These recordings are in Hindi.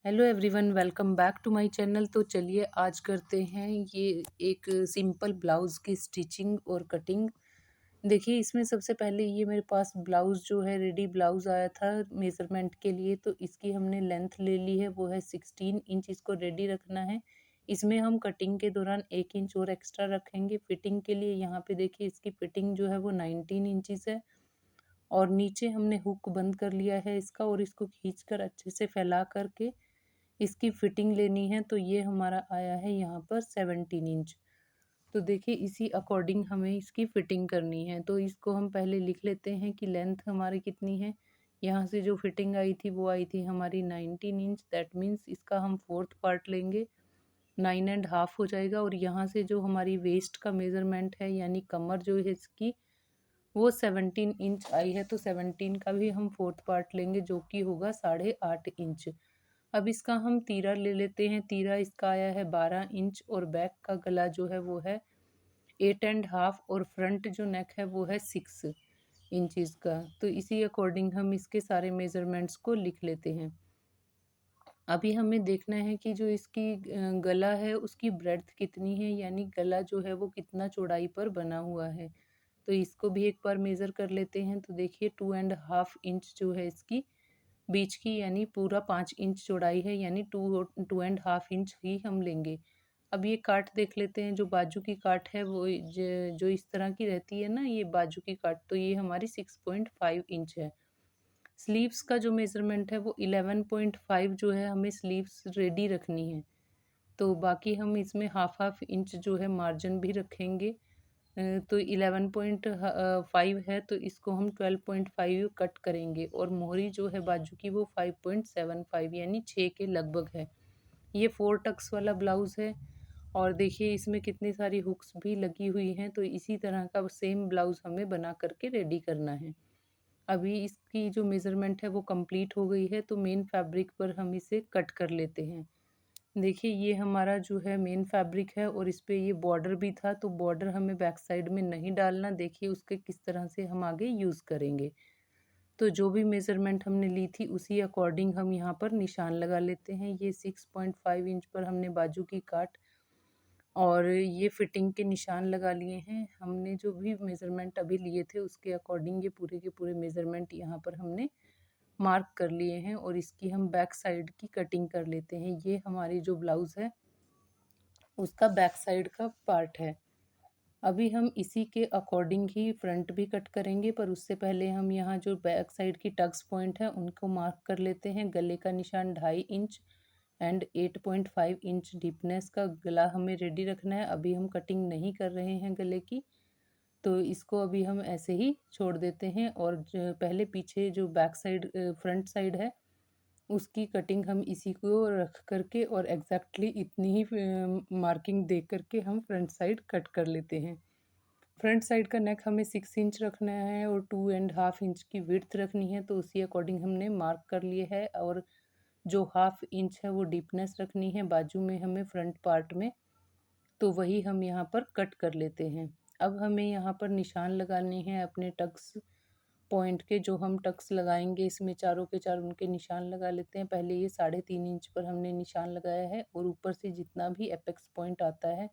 Hello everyone, welcome back to my channel. तो चलिए आज करते हैं ये एक सिंपल ब्लाउज़ की स्टिचिंग और कटिंग। देखिए इसमें सबसे पहले ये मेरे पास ब्लाउज़ जो है रेडी ब्लाउज़ आया था मेज़रमेंट के लिए, तो इसकी हमने लेंथ ले ली है, वो है 16 इंच। इसको रेडी रखना है। इसमें हम कटिंग के दौरान 1 इंच और एक्स्ट्रा रखेंगे फिटिंग के लिए। यहाँ पे देखिए इसकी फिटिंग जो है वो 19 इंचज़ है और नीचे हमने हुक बंद कर लिया है इसका, और इसको खींचकर अच्छे से फैला करके इसकी फिटिंग लेनी है। तो ये हमारा आया है यहाँ पर 17 इंच। तो देखिए इसी अकॉर्डिंग हमें इसकी फिटिंग करनी है। तो इसको हम पहले लिख लेते हैं कि लेंथ हमारी कितनी है। यहाँ से जो फिटिंग आई थी वो आई थी हमारी 19 इंच। दैट मीन्स इसका हम फोर्थ पार्ट लेंगे, 9.5 हो जाएगा। और यहाँ से जो हमारी वेस्ट का मेज़रमेंट है यानी कमर जो है इसकी वो 17 इंच आई है, तो 17 का भी हम फोर्थ पार्ट लेंगे जो कि होगा 8.5 इंच। अब इसका हम तीरा ले लेते हैं। तीरा इसका आया है 12 इंच और बैक का गला जो है वो है 8.5 और फ्रंट जो नेक है वो है 6 इंचज़ का। तो इसी अकॉर्डिंग हम इसके सारे मेज़रमेंट्स को लिख लेते हैं। अभी हमें देखना है कि जो इसकी गला है उसकी ब्रेड्थ कितनी है, यानी गला जो है वो कितना चौड़ाई पर बना हुआ है। तो इसको भी एक बार मेज़र कर लेते हैं। तो देखिए 2.5 इंच जो है इसकी बीच की, यानी पूरा 5 इंच चौड़ाई है, यानी 2.5 इंच ही हम लेंगे। अब ये काट देख लेते हैं। जो बाजू की काट है वो जो इस तरह की रहती है ना, ये बाजू की काट, तो ये हमारी 6.5 इंच है। स्लीव्स का जो मेज़रमेंट है वो 11.5 जो है, हमें स्लीव्स रेडी रखनी है। तो बाकी हम इसमें हाफ हाफ इंच जो है मार्जिन भी रखेंगे। तो 11.5 है, तो इसको हम 12.5 कट करेंगे। और मोहरी जो है बाजू की वो 5.75 यानी 6 के लगभग है। ये 4 टक्स वाला ब्लाउज़ है। और देखिए इसमें कितनी सारी हुक्स भी लगी हुई हैं। तो इसी तरह का सेम ब्लाउज़ हमें बना करके रेडी करना है। अभी इसकी जो मेज़रमेंट है वो कंप्लीट हो गई है, तो मेन फैब्रिक पर हम इसे कट कर लेते हैं। देखिए ये हमारा जो है मेन फैब्रिक है और इस पे ये बॉर्डर भी था, तो बॉर्डर हमें बैक साइड में नहीं डालना। देखिए उसके किस तरह से हम आगे यूज़ करेंगे। तो जो भी मेज़रमेंट हमने ली थी उसी अकॉर्डिंग हम यहाँ पर निशान लगा लेते हैं। ये 6.5 इंच पर हमने बाजू की काट और ये फिटिंग के निशान लगा लिए हैं। हमने जो भी मेज़रमेंट अभी लिए थे उसके अकॉर्डिंग ये पूरे के पूरे मेज़रमेंट यहाँ पर हमने मार्क कर लिए हैं। और इसकी हम बैक साइड की कटिंग कर लेते हैं। ये हमारी जो ब्लाउज़ है उसका बैक साइड का पार्ट है। अभी हम इसी के अकॉर्डिंग ही फ्रंट भी कट करेंगे, पर उससे पहले हम यहाँ जो बैक साइड की टक्स पॉइंट है उनको मार्क कर लेते हैं। गले का निशान 2.5 इंच एंड 8.5 इंच डीपनेस का गला हमें रेडी रखना है। अभी हम कटिंग नहीं कर रहे हैं गले की, तो इसको अभी हम ऐसे ही छोड़ देते हैं। और पहले पीछे जो बैक साइड फ्रंट साइड है उसकी कटिंग हम इसी को रख करके और एग्जैक्टली इतनी ही मार्किंग दे करके हम फ्रंट साइड कट कर लेते हैं। फ्रंट साइड का नेक हमें 6 इंच रखना है और 2.5 इंच की विड्थ रखनी है, तो उसी अकॉर्डिंग हमने मार्क कर लिए है। और जो 1/2 इंच है वो डीपनेस रखनी है बाजू में हमें फ्रंट पार्ट में, तो वही हम यहाँ पर कट कर लेते हैं। अब हमें यहाँ पर निशान लगाने हैं अपने टक्स पॉइंट के। जो हम टक्स लगाएंगे इसमें चारों के चार उनके निशान लगा लेते हैं। पहले ये 3.5 इंच पर हमने निशान लगाया है और ऊपर से जितना भी एपेक्स पॉइंट आता है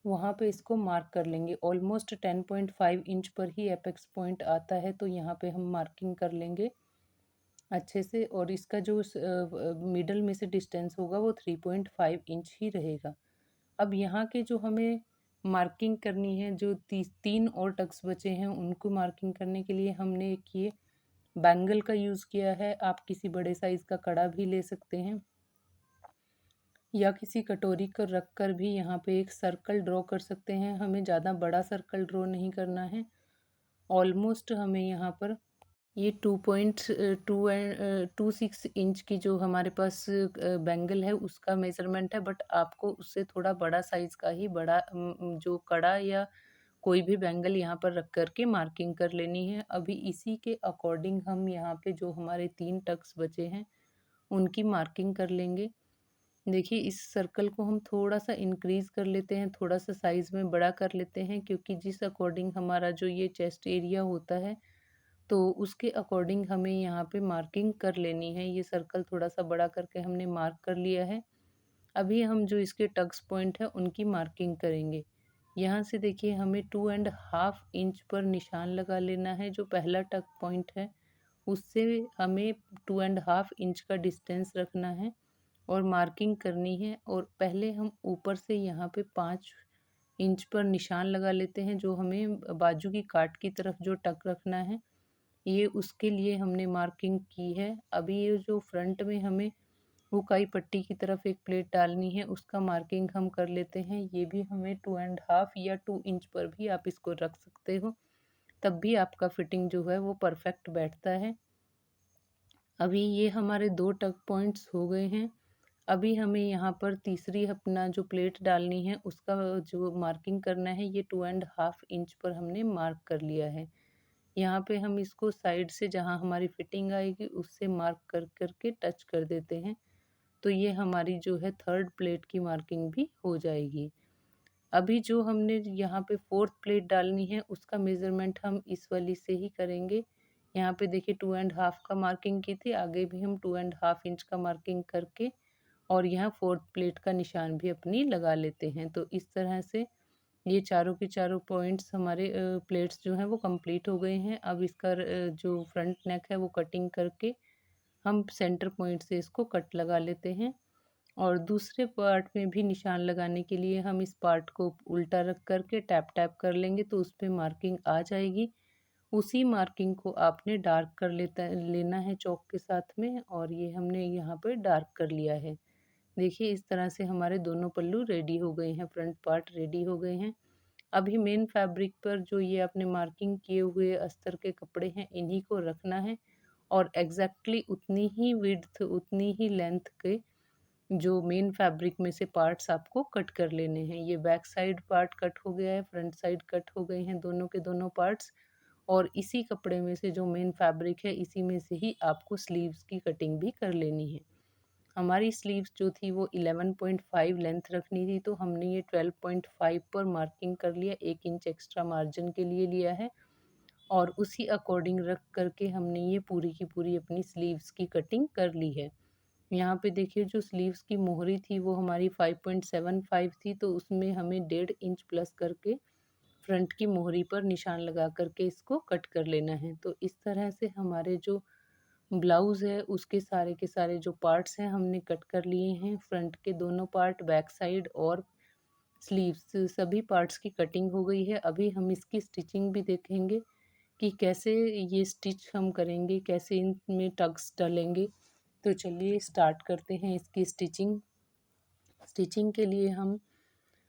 वहाँ पे इसको मार्क कर लेंगे। ऑलमोस्ट 10.5 इंच पर ही एपेक्स पॉइंट आता है, तो यहाँ पे हम मार्किंग कर लेंगे अच्छे से। और इसका जो मिडल में से डिस्टेंस होगा वो 3.5 इंच ही रहेगा। अब यहाँ के जो हमें मार्किंग करनी है, जो 3 और टक्स बचे हैं उनको मार्किंग करने के लिए हमने एक ये बैंगल का यूज़ किया है। आप किसी बड़े साइज़ का कड़ा भी ले सकते हैं या किसी कटोरी को रख कर भी यहाँ पे एक सर्कल ड्रॉ कर सकते हैं। हमें ज़्यादा बड़ा सर्कल ड्रॉ नहीं करना है। ऑलमोस्ट हमें यहाँ पर ये 2.26 इंच की जो हमारे पास बैंगल है उसका मेज़रमेंट है, बट आपको उससे थोड़ा बड़ा साइज़ का ही बड़ा जो कड़ा या कोई भी बैंगल यहाँ पर रख कर के मार्किंग कर लेनी है। अभी इसी के अकॉर्डिंग हम यहाँ पे जो हमारे 3 टक्स बचे हैं उनकी मार्किंग कर लेंगे। देखिए इस सर्कल को हम थोड़ा सा इंक्रीज़ कर लेते हैं, थोड़ा सा साइज़ में बड़ा कर लेते हैं, क्योंकि जिस अकॉर्डिंग हमारा जो ये चेस्ट एरिया होता है तो उसके अकॉर्डिंग हमें यहाँ पे मार्किंग कर लेनी है। ये सर्कल थोड़ा सा बड़ा करके हमने मार्क कर लिया है। अभी हम जो इसके टक्स पॉइंट है उनकी मार्किंग करेंगे। यहाँ से देखिए हमें 2.5 इंच पर निशान लगा लेना है। जो पहला टक पॉइंट है उससे हमें 2.5 इंच का डिस्टेंस रखना है और मार्किंग करनी है। और पहले हम ऊपर से यहाँ पे 5 इंच पर निशान लगा लेते हैं। जो हमें बाजू की काट की तरफ जो टक रखना है, ये उसके लिए हमने मार्किंग की है। अभी ये जो फ्रंट में हमें हुकाई पट्टी की तरफ एक प्लेट डालनी है, उसका मार्किंग हम कर लेते हैं। ये भी हमें 2.5 या 2 इंच पर भी आप इसको रख सकते हो, तब भी आपका फिटिंग जो है वो परफेक्ट बैठता है। अभी ये हमारे 2 टक पॉइंट्स हो गए हैं। अभी हमें यहाँ पर तीसरी अपना जो प्लेट डालनी है उसका जो मार्किंग करना है, ये 2.5 इंच पर हमने मार्क कर लिया है। यहाँ पे हम इसको साइड से जहाँ हमारी फिटिंग आएगी उससे मार्क कर करके टच कर देते हैं, तो ये हमारी जो है थर्ड प्लेट की मार्किंग भी हो जाएगी। अभी जो हमने यहाँ पे फोर्थ प्लेट डालनी है उसका मेज़रमेंट हम इस वाली से ही करेंगे। यहाँ पे देखिए 2.5 का मार्किंग की थी, आगे भी हम 2.5 इंच का मार्किंग करके और यहाँ फोर्थ प्लेट का निशान भी अपनी लगा लेते हैं। तो इस तरह से ये चारों के चारों पॉइंट्स हमारे प्लेट्स जो हैं वो कंप्लीट हो गए हैं। अब इसका जो फ्रंट नेक है वो कटिंग करके हम सेंटर पॉइंट से इसको कट लगा लेते हैं। और दूसरे पार्ट में भी निशान लगाने के लिए हम इस पार्ट को उल्टा रख करके टैप टैप कर लेंगे तो उस पर मार्किंग आ जाएगी। उसी मार्किंग को आपने डार्क कर लेना है चौक के साथ में, और ये हमने यहाँ पर डार्क कर लिया है। देखिए इस तरह से हमारे दोनों पल्लू रेडी हो गए हैं, फ्रंट पार्ट रेडी हो गए हैं। अभी मेन फैब्रिक पर जो ये आपने मार्किंग किए हुए अस्तर के कपड़े हैं इन्हीं को रखना है और एग्जैक्टली उतनी ही विड्थ उतनी ही लेंथ के जो मेन फैब्रिक में से पार्ट्स आपको कट कर लेने हैं। ये बैक साइड पार्ट कट हो गया है, फ्रंट साइड कट हो गए हैं दोनों के दोनों पार्ट्स। और इसी कपड़े में से जो मेन फैब्रिक है इसी में से ही आपको स्लीव्स की कटिंग भी कर लेनी है। हमारी स्लीव्स जो थी वो 11.5 लेंथ रखनी थी, तो हमने ये 12.5 पर मार्किंग कर लिया, 1 इंच एक्स्ट्रा मार्जिन के लिए लिया है और उसी अकॉर्डिंग रख करके हमने ये पूरी की पूरी अपनी स्लीव्स की कटिंग कर ली है। यहाँ पे देखिए जो स्लीव्स की मोहरी थी वो हमारी 5.75 थी, तो उसमें हमें 1.5 इंच प्लस करके फ्रंट की मोहरी पर निशान लगा करके इसको कट कर लेना है। तो इस तरह से हमारे जो ब्लाउज़ है उसके सारे के सारे जो पार्ट्स हैं हमने कट कर लिए हैं। फ्रंट के दोनों पार्ट, बैक साइड और स्लीव्स सभी पार्ट्स की कटिंग हो गई है। अभी हम इसकी स्टिचिंग भी देखेंगे कि कैसे ये स्टिच हम करेंगे, कैसे इनमें टक्स डालेंगे। तो चलिए स्टार्ट करते हैं इसकी स्टिचिंग। स्टिचिंग के लिए हम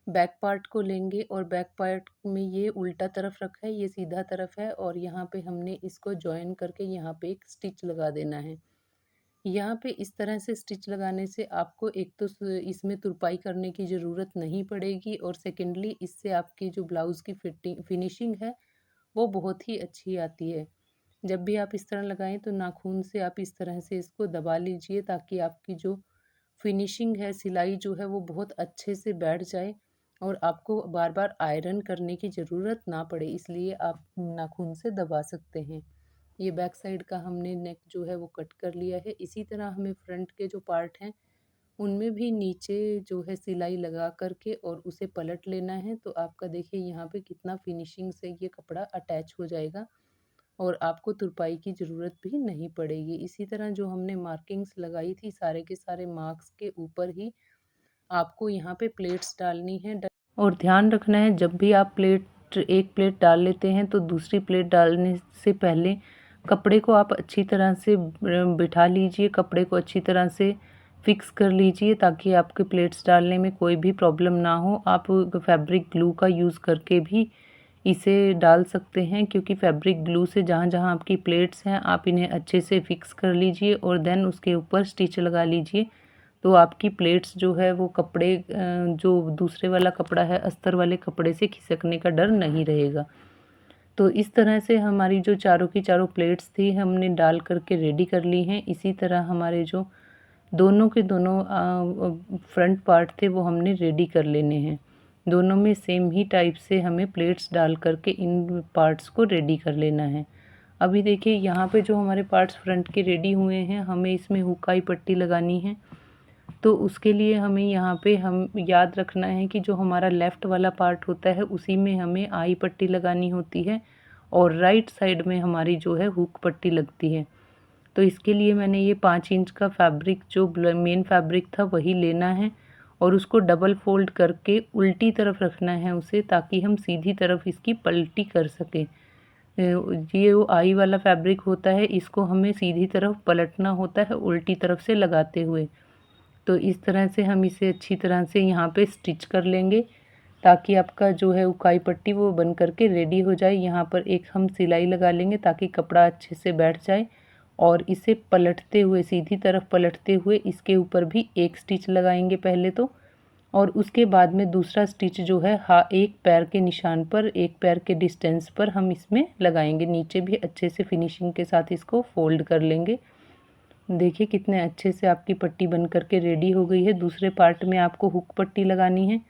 बैक पार्ट को लेंगे और बैक पार्ट में ये उल्टा तरफ रखा है, ये सीधा तरफ है और यहाँ पे हमने इसको जॉइन करके यहाँ पे एक स्टिच लगा देना है। यहाँ पे इस तरह से स्टिच लगाने से आपको एक तो इसमें तुरपाई करने की ज़रूरत नहीं पड़ेगी और सेकेंडली इससे आपकी जो ब्लाउज़ की फिनिशिंग है वो बहुत ही अच्छी आती है। जब भी आप इस तरह लगाएं तो नाखून से आप इस तरह से इसको दबा लीजिए ताकि आपकी जो फिनिशिंग है, सिलाई जो है वो बहुत अच्छे से बैठ जाए और आपको बार बार आयरन करने की ज़रूरत ना पड़े, इसलिए आप नाखून से दबा सकते हैं। ये बैक साइड का हमने नेक जो है वो कट कर लिया है। इसी तरह हमें फ्रंट के जो पार्ट हैं उनमें भी नीचे जो है सिलाई लगा करके और उसे पलट लेना है। तो आपका देखिए यहाँ पे कितना फिनिशिंग से ये कपड़ा अटैच हो जाएगा और आपको तुरपाई की ज़रूरत भी नहीं पड़ेगी। इसी तरह जो हमने मार्किंग्स लगाई थी सारे के सारे मार्क्स के ऊपर ही आपको यहाँ पे प्लेट्स डालनी है। और ध्यान रखना है जब भी आप एक प्लेट डाल लेते हैं तो दूसरी प्लेट डालने से पहले कपड़े को आप अच्छी तरह से बिठा लीजिए, कपड़े को अच्छी तरह से फिक्स कर लीजिए ताकि आपके प्लेट्स डालने में कोई भी प्रॉब्लम ना हो। आप फैब्रिक ग्लू का यूज़ करके भी इसे डाल सकते हैं, क्योंकि फैब्रिक ग्लू से जहाँ जहाँ आपकी प्लेट्स हैं आप इन्हें अच्छे से फिक्स कर लीजिए और देन उसके ऊपर स्टिच लगा लीजिए। तो आपकी प्लेट्स जो है वो कपड़े जो दूसरे वाला कपड़ा है अस्तर वाले कपड़े से खिसकने का डर नहीं रहेगा। तो इस तरह से हमारी जो चारों की चारों प्लेट्स थी हमने डाल करके रेडी कर ली हैं। इसी तरह हमारे जो दोनों के दोनों फ्रंट पार्ट थे वो हमने रेडी कर लेने हैं। दोनों में सेम ही टाइप से हमें प्लेट्स डाल करके इन पार्ट्स को रेडी कर लेना है। अभी देखिए यहाँ पे जो हमारे पार्ट्स फ्रंट के रेडी हुए हैं, हमें इसमें हुकाई पट्टी लगानी है। तो उसके लिए हमें यहाँ पे हम याद रखना है कि जो हमारा लेफ़्ट वाला पार्ट होता है उसी में हमें आई पट्टी लगानी होती है और राइट साइड में हमारी जो है हुक पट्टी लगती है। तो इसके लिए मैंने ये 5 इंच का फैब्रिक जो मेन फैब्रिक था वही लेना है और उसको डबल फोल्ड करके उल्टी तरफ रखना है उसे, ताकि हम सीधी तरफ इसकी पलटी कर सकें। ये वो आई वाला फैब्रिक होता है, इसको हमें सीधी तरफ पलटना होता है उल्टी तरफ से लगाते हुए। तो इस तरह से हम इसे अच्छी तरह से यहाँ पे स्टिच कर लेंगे ताकि आपका जो है उकाई पट्टी वो बन करके रेडी हो जाए। यहाँ पर एक हम सिलाई लगा लेंगे ताकि कपड़ा अच्छे से बैठ जाए और इसे पलटते हुए सीधी तरफ पलटते हुए इसके ऊपर भी एक स्टिच लगाएंगे पहले तो, और उसके बाद में दूसरा स्टिच जो है एक पैर के निशान पर, एक पैर के डिस्टेंस पर हम इसमें लगाएंगे। नीचे भी अच्छे से फिनिशिंग के साथ इसको फोल्ड कर लेंगे। देखिए कितने अच्छे से आपकी पट्टी बन करके रेडी हो गई है। दूसरे पार्ट में आपको हुक पट्टी लगानी है,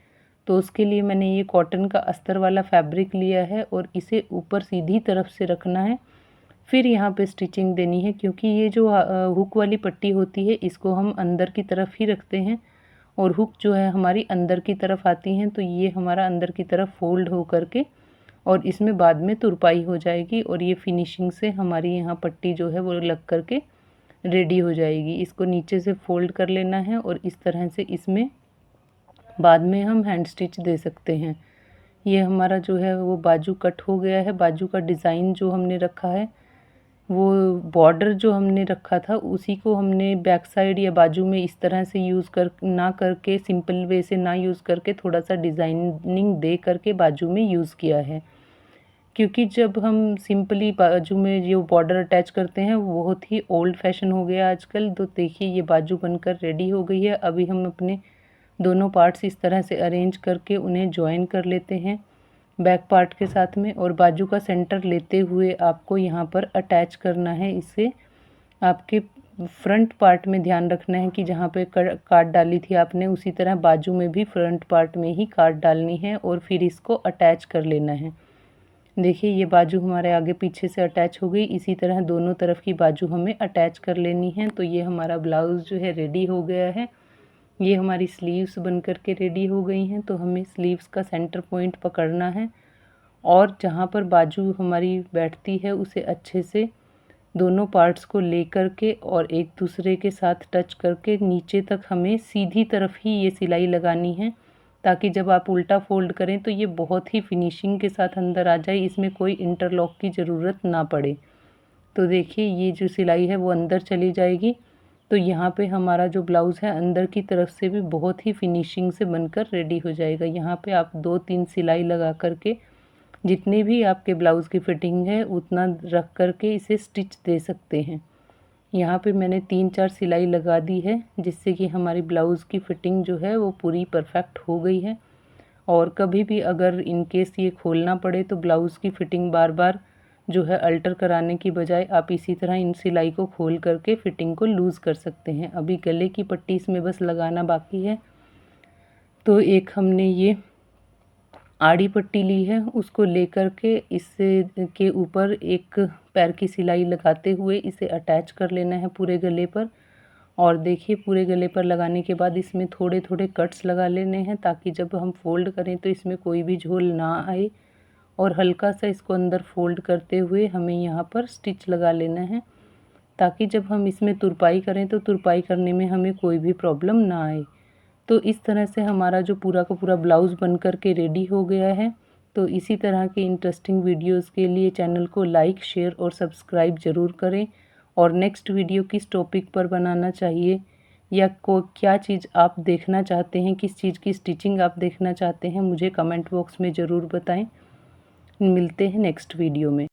तो उसके लिए मैंने ये कॉटन का अस्तर वाला फैब्रिक लिया है और इसे ऊपर सीधी तरफ से रखना है। फिर यहाँ पे स्टिचिंग देनी है, क्योंकि ये जो हुक वाली पट्टी होती है इसको हम अंदर की तरफ ही रखते हैं और हुक जो है हमारी अंदर की तरफ आती हैं, तो ये हमारा अंदर की तरफ फोल्ड हो करके और इसमें बाद में तुरपाई हो जाएगी और ये फिनिशिंग से हमारी यहाँ पट्टी जो है वो लग करके रेडी हो जाएगी। इसको नीचे से फोल्ड कर लेना है और इस तरह से इसमें बाद में हम हैंड स्टिच दे सकते हैं। ये हमारा जो है वो बाजू कट हो गया है। बाजू का डिज़ाइन जो हमने रखा है, वो बॉर्डर जो हमने रखा था उसी को हमने बैक साइड या बाजू में इस तरह से यूज़ कर ना करके, सिंपल वे से ना यूज़ करके थोड़ा सा डिज़ाइनिंग दे करके बाजू में यूज़ किया है। क्योंकि जब हम सिंपली बाजू में जो बॉर्डर अटैच करते हैं वो बहुत ही ओल्ड फैशन हो गया आजकल। तो देखिए ये बाजू बनकर रेडी हो गई है। अभी हम अपने दोनों पार्ट्स इस तरह से अरेंज करके उन्हें जॉइन कर लेते हैं बैक पार्ट के साथ में, और बाजू का सेंटर लेते हुए आपको यहाँ पर अटैच करना है इसे। आपके फ्रंट पार्ट में ध्यान रखना है कि जहाँ पे काट डाली थी आपने उसी तरह बाजू में भी फ्रंट पार्ट में ही काट डालनी है और फिर इसको अटैच कर लेना है। देखिए ये बाजू हमारे आगे पीछे से अटैच हो गई। इसी तरह दोनों तरफ की बाजू हमें अटैच कर लेनी है। तो ये हमारा ब्लाउज़ जो है रेडी हो गया है। ये हमारी स्लीव्स बन कर के रेडी हो गई हैं। तो हमें स्लीव्स का सेंटर पॉइंट पकड़ना है और जहाँ पर बाजू हमारी बैठती है उसे अच्छे से दोनों पार्ट्स को ले कर के और एक दूसरे के साथ टच करके नीचे तक हमें सीधी तरफ ही ये सिलाई लगानी है, ताकि जब आप उल्टा फोल्ड करें तो ये बहुत ही फिनिशिंग के साथ अंदर आ जाए, इसमें कोई इंटरलॉक की ज़रूरत ना पड़े। तो देखिए ये जो सिलाई है वो अंदर चली जाएगी। तो यहाँ पे हमारा जो ब्लाउज़ है अंदर की तरफ से भी बहुत ही फिनिशिंग से बनकर रेडी हो जाएगा। यहाँ पे आप 2-3 सिलाई लगा करके जितनी भी आपके ब्लाउज़ की फिटिंग है उतना रख करके इसे स्टिच दे सकते हैं। यहाँ पे मैंने 3-4 सिलाई लगा दी है, जिससे कि हमारी ब्लाउज़ की फ़िटिंग जो है वो पूरी परफेक्ट हो गई है। और कभी भी अगर इन केस ये खोलना पड़े तो ब्लाउज़ की फ़िटिंग बार बार जो है अल्टर कराने की बजाय आप इसी तरह इन सिलाई को खोल करके फ़िटिंग को लूज़ कर सकते हैं। अभी गले की पट्टी इसमें बस लगाना बाकी है। तो एक हमने ये आड़ी पट्टी ली है, उसको लेकर के इससे के ऊपर एक पैर की सिलाई लगाते हुए इसे अटैच कर लेना है पूरे गले पर। और देखिए पूरे गले पर लगाने के बाद इसमें थोड़े थोड़े कट्स लगा लेने हैं, ताकि जब हम फोल्ड करें तो इसमें कोई भी झोल ना आए। और हल्का सा इसको अंदर फोल्ड करते हुए हमें यहाँ पर स्टिच लगा लेना है, ताकि जब हम इसमें तुरपाई करें तो तुरपाई करने में हमें कोई भी प्रॉब्लम ना आए। तो इस तरह से हमारा जो पूरा का पूरा ब्लाउज़ बन कर के रेडी हो गया है। तो इसी तरह के इंटरेस्टिंग वीडियोस के लिए चैनल को लाइक, शेयर और सब्सक्राइब ज़रूर करें। और नेक्स्ट वीडियो किस टॉपिक पर बनाना चाहिए या क्या चीज़ आप देखना चाहते हैं, किस चीज़ की स्टिचिंग आप देखना चाहते हैं, मुझे कमेंट बॉक्स में ज़रूर बताएं। मिलते हैं नेक्स्ट वीडियो में।